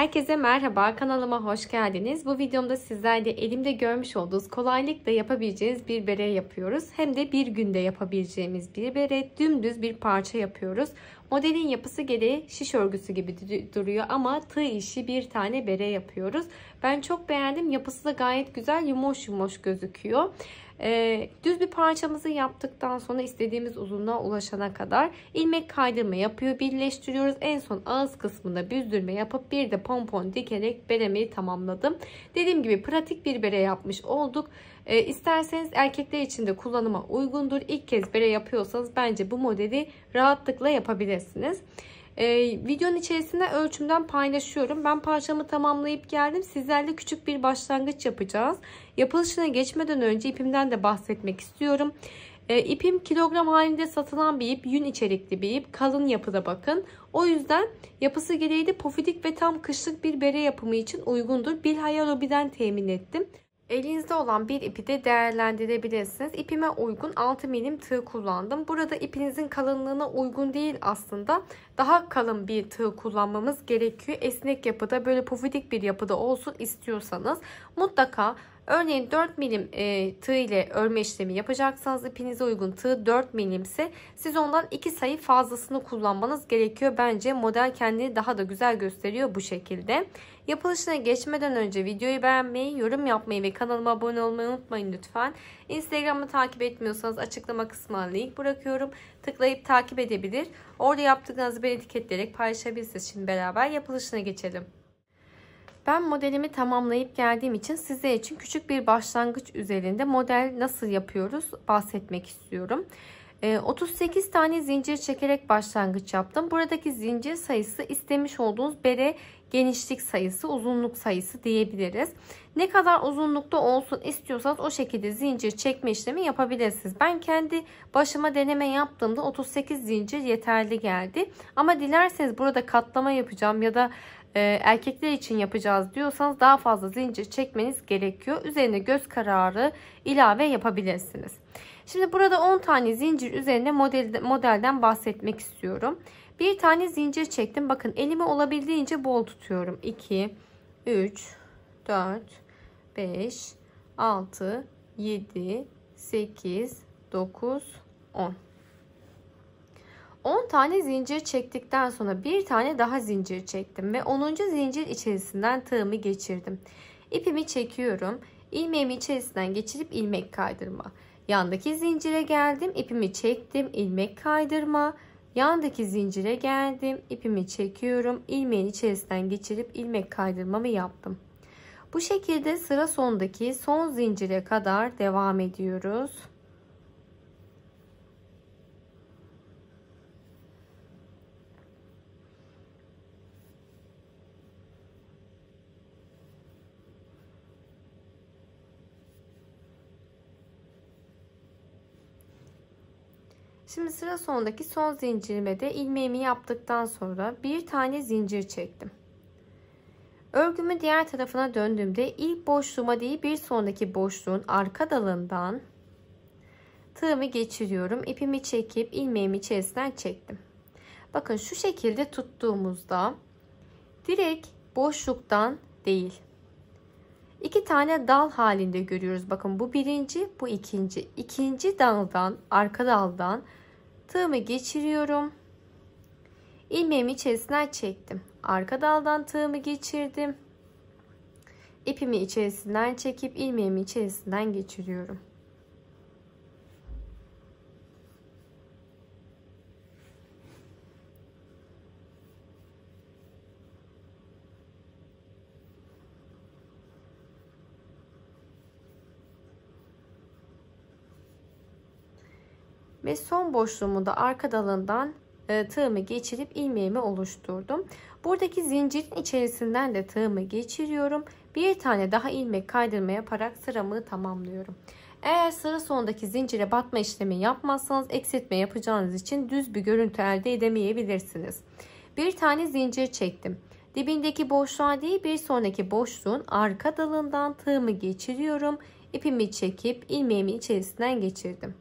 Herkese merhaba, kanalıma hoş geldiniz. Bu videomda sizlerle elimde görmüş olduğunuz kolaylıkla yapabileceğiniz bir bere yapıyoruz. Hem de bir günde yapabileceğimiz bir bere, dümdüz bir parça yapıyoruz. Modelin yapısı gereği şiş örgüsü gibi duruyor ama tığ işi bir tane bere yapıyoruz. Ben çok beğendim. Yapısı da gayet güzel, yumuş yumuş gözüküyor. Düz bir parçamızı yaptıktan sonra istediğimiz uzunluğa ulaşana kadar ilmek kaydırma yapıyor, birleştiriyoruz. En son ağız kısmında büzdürme yapıp bir de pompon dikerek beremi tamamladım. Dediğim gibi pratik bir bere yapmış olduk. İsterseniz erkekler için de kullanıma uygundur. İlk kez bere yapıyorsanız bence bu modeli rahatlıkla yapabilirsiniz. Videonun içerisinde ölçümden paylaşıyorum. Ben parçamı tamamlayıp geldim. Sizlerle küçük bir başlangıç yapacağız. Yapılışına geçmeden önce ipimden de bahsetmek istiyorum. İpim kilogram halinde satılan bir ip, yün içerikli bir ip, kalın yapıda bakın. O yüzden yapısı gereği de pofidik ve tam kışlık bir bere yapımı için uygundur. Bilhaya Lobby'den temin ettim. Elinizde olan bir ipi de değerlendirebilirsiniz. İpime uygun 6 milim tığ kullandım. Burada ipinizin kalınlığına uygun değil aslında. Daha kalın bir tığ kullanmamız gerekiyor. Esnek yapıda, böyle pofidik bir yapıda olsun istiyorsanız mutlaka örneğin 4 milim tığ ile örme işlemi yapacaksanız, ipinize uygun tığ 4 milim ise siz ondan 2 sayı fazlasını kullanmanız gerekiyor. Bence model kendini daha da güzel gösteriyor bu şekilde. Yapılışına geçmeden önce videoyu beğenmeyi, yorum yapmayı ve kanalıma abone olmayı unutmayın lütfen. Instagram'ı takip etmiyorsanız açıklama kısmına link bırakıyorum. Tıklayıp takip edebilir. Orada yaptıklarınızı ben etiketleyerek paylaşabilirsiniz. Şimdi beraber yapılışına geçelim. Ben modelimi tamamlayıp geldiğim için sizler için küçük bir başlangıç üzerinde model nasıl yapıyoruz bahsetmek istiyorum. 38 tane zincir çekerek başlangıç yaptım. Buradaki zincir sayısı istemiş olduğunuz bere genişlik sayısı, uzunluk sayısı diyebiliriz. Ne kadar uzunlukta olsun istiyorsanız o şekilde zincir çekme işlemi yapabilirsiniz. Ben kendi başıma deneme yaptığımda 38 zincir yeterli geldi. Ama dilerseniz burada katlama yapacağım ya da erkekler için yapacağız diyorsanız daha fazla zincir çekmeniz gerekiyor. Üzerine göz kararı ilave yapabilirsiniz. Şimdi burada 10 tane zincir üzerine modelden bahsetmek istiyorum. Bir tane zincir çektim. Bakın elimi olabildiğince bol tutuyorum. 2, 3, 4, 5, 6, 7, 8, 9, 10. 10 tane zincir çektikten sonra bir tane daha zincir çektim ve 10. zincir içerisinden tığımı geçirdim. İpimi çekiyorum. İlmeğimi içerisinden geçirip ilmek kaydırma. Yandaki zincire geldim, ipimi çektim, ilmek kaydırma. Yandaki zincire geldim, ipimi çekiyorum, ilmeğin içerisinden geçirip ilmek kaydırmamı yaptım. Bu şekilde sıra sondaki son zincire kadar devam ediyoruz. Şimdi sıra sondaki son zincirime de ilmeğimi yaptıktan sonra bir tane zincir çektim. Örgümün diğer tarafına döndüğümde ilk boşluğuma değil bir sonraki boşluğun arka dalından tığımı geçiriyorum. İpimi çekip ilmeğimi içerisinden çektim. Bakın şu şekilde tuttuğumuzda direkt boşluktan değil, İki tane dal halinde görüyoruz. Bakın bu birinci, bu ikinci. İkinci daldan, arka daldan tığımı geçiriyorum. İlmeğimi içerisinden çektim. Arka daldan tığımı geçirdim. İpimi içerisinden çekip ilmeğimi içerisinden geçiriyorum. Ve son boşluğumu da arka dalından tığımı geçirip ilmeğimi oluşturdum. Buradaki zincirin içerisinden de tığımı geçiriyorum. Bir tane daha ilmek kaydırma yaparak sıramı tamamlıyorum. Eğer sıra sonundaki zincire batma işlemi yapmazsanız eksiltme yapacağınız için düz bir görüntü elde edemeyebilirsiniz. Bir tane zincir çektim. Dibindeki boşluğa değil bir sonraki boşluğun arka dalından tığımı geçiriyorum. İpimi çekip ilmeğimi içerisinden geçirdim.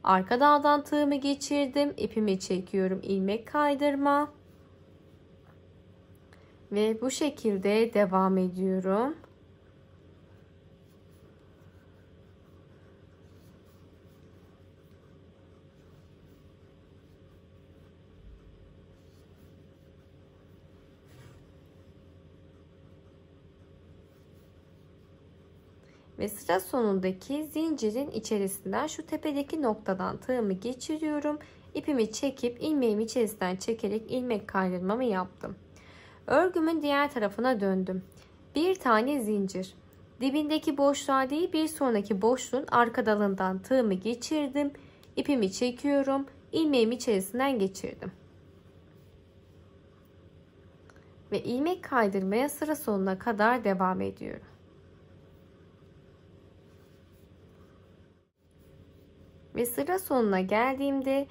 Arka daldan tığımı geçirdim. İpimi çekiyorum. İlmek kaydırma. Ve bu şekilde devam ediyorum. Ve sıra sonundaki zincirin içerisinden şu tepedeki noktadan tığımı geçiriyorum. İpimi çekip ilmeğimi içerisinden çekerek ilmek kaydırmamı yaptım. Örgümün diğer tarafına döndüm. Bir tane zincir. Dibindeki boşluğa değil, bir sonraki boşluğun arka dalından tığımı geçirdim. İpimi çekiyorum. İlmeğimi içerisinden geçirdim. Ve ilmek kaydırmaya sıra sonuna kadar devam ediyorum. Ve sıra sonuna geldiğimde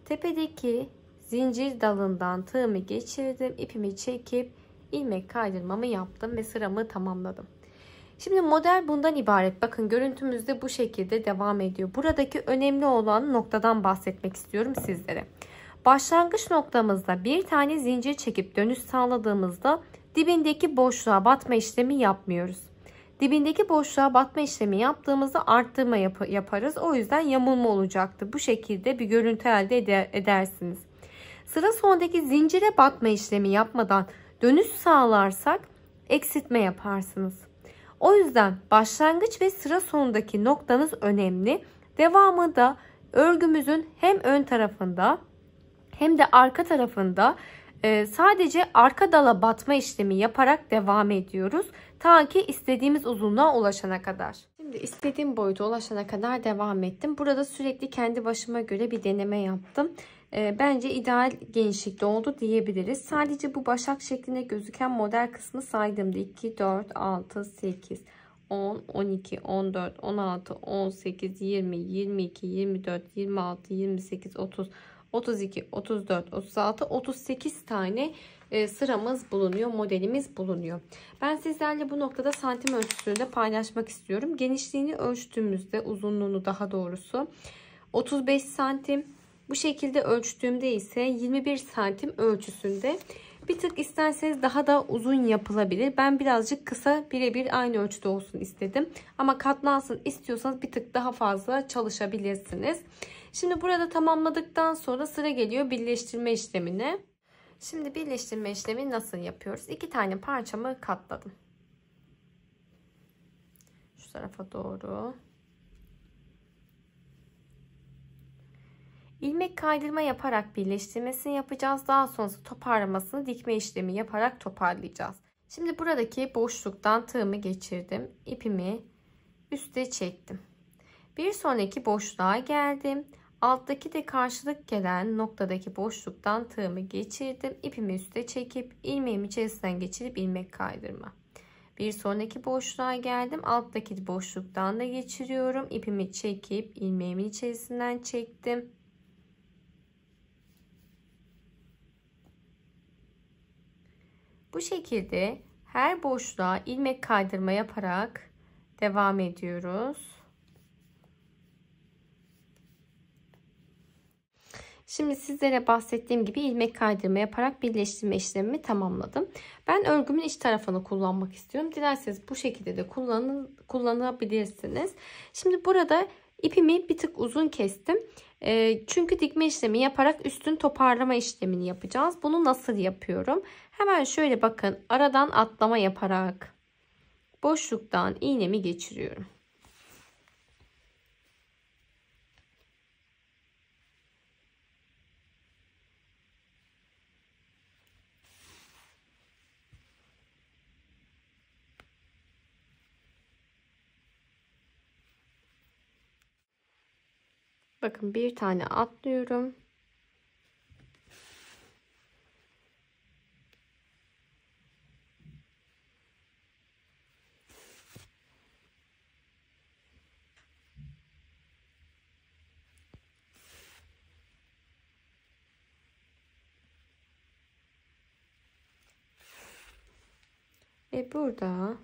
tepedeki zincir dalından tığımı geçirdim. İpimi çekip ilmek kaydırmamı yaptım ve sıramı tamamladım. Şimdi model bundan ibaret. Bakın görüntümüzde bu şekilde devam ediyor. Buradaki önemli olan noktadan bahsetmek istiyorum sizlere. Başlangıç noktamızda bir tane zincir çekip dönüş sağladığımızda dibindeki boşluğa batma işlemi yapmıyoruz. Dibindeki boşluğa batma işlemi yaptığımızda arttırma yaparız. O yüzden yamulma olacaktır. Bu şekilde bir görüntü elde edersiniz. Sıra sonundaki zincire batma işlemi yapmadan dönüş sağlarsak eksiltme yaparsınız. O yüzden başlangıç ve sıra sonundaki noktanız önemli. Devamı da örgümüzün hem ön tarafında hem de arka tarafında sadece arka dala batma işlemi yaparak devam ediyoruz. Ta ki istediğimiz uzunluğa ulaşana kadar. Şimdi istediğim boyuta ulaşana kadar devam ettim. Burada sürekli kendi başıma göre bir deneme yaptım. Bence ideal genişlikte oldu diyebiliriz. Sadece bu başak şeklinde gözüken model kısmı saydığımda 2, 4, 6, 8, 10, 12, 14, 16, 18, 20, 22, 24, 26, 28, 30, 32, 34, 36, 38 tane sıramız bulunuyor, modelimiz bulunuyor. Ben sizlerle bu noktada santim ölçüsünü de paylaşmak istiyorum. Genişliğini ölçtüğümüzde, uzunluğunu daha doğrusu 35 santim. Bu şekilde ölçtüğümde ise 21 santim ölçüsünde. Bir tık isterseniz daha da uzun yapılabilir. Ben birazcık kısa, birebir aynı ölçüde olsun istedim. Ama katlansın istiyorsanız bir tık daha fazla çalışabilirsiniz. Şimdi burada tamamladıktan sonra sıra geliyor birleştirme işlemine. Şimdi birleştirme işlemi nasıl yapıyoruz? 2 tane parçamı katladım. Şu tarafa doğru. İlmek kaydırma yaparak birleştirmesini yapacağız. Daha sonrası toparlamasını dikme işlemi yaparak toparlayacağız. Şimdi buradaki boşluktan tığımı geçirdim. İpimi üste çektim. Bir sonraki boşluğa geldim. Alttaki de karşılık gelen noktadaki boşluktan tığımı geçirdim. İpimi üste çekip ilmeğimi içerisinden geçirip ilmek kaydırma. Bir sonraki boşluğa geldim. Alttaki boşluktan da geçiriyorum. İpimi çekip ilmeğimin içerisinden çektim. Bu şekilde her boşluğa ilmek kaydırma yaparak devam ediyoruz. Şimdi sizlere bahsettiğim gibi ilmek kaydırma yaparak birleştirme işlemimi tamamladım. Ben örgümün iç tarafını kullanmak istiyorum. Dilerseniz bu şekilde de kullanabilirsiniz. Şimdi burada ipimi bir tık uzun kestim. Çünkü dikme işlemi yaparak üstün toparlama işlemini yapacağız. Bunu nasıl yapıyorum? Hemen şöyle bakın, aradan atlama yaparak boşluktan iğnemi geçiriyorum. Bakın bir tane atlıyorum. Ve burada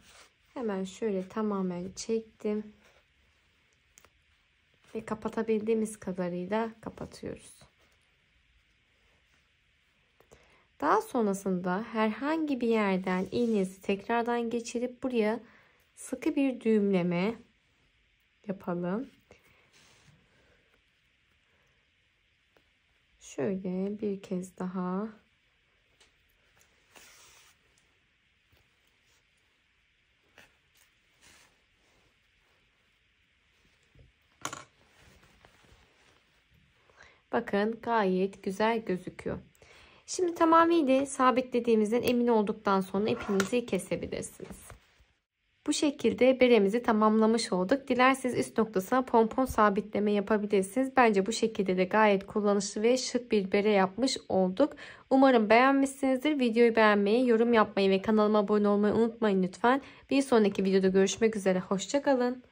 hemen şöyle tamamen çektim. Ve kapatabildiğimiz kadarıyla kapatıyoruz. Daha sonrasında herhangi bir yerden iğnenizi tekrardan geçirip buraya sıkı bir düğümleme yapalım. Şöyle bir kez daha. Bakın gayet güzel gözüküyor. Şimdi tamamıyla sabitlediğimizden emin olduktan sonra ipinizi kesebilirsiniz. Bu şekilde beremizi tamamlamış olduk. Dilerseniz üst noktasına pompon sabitleme yapabilirsiniz. Bence bu şekilde de gayet kullanışlı ve şık bir bere yapmış olduk. Umarım beğenmişsinizdir. Videoyu beğenmeyi, yorum yapmayı ve kanalıma abone olmayı unutmayın lütfen. Bir sonraki videoda görüşmek üzere. Hoşça kalın.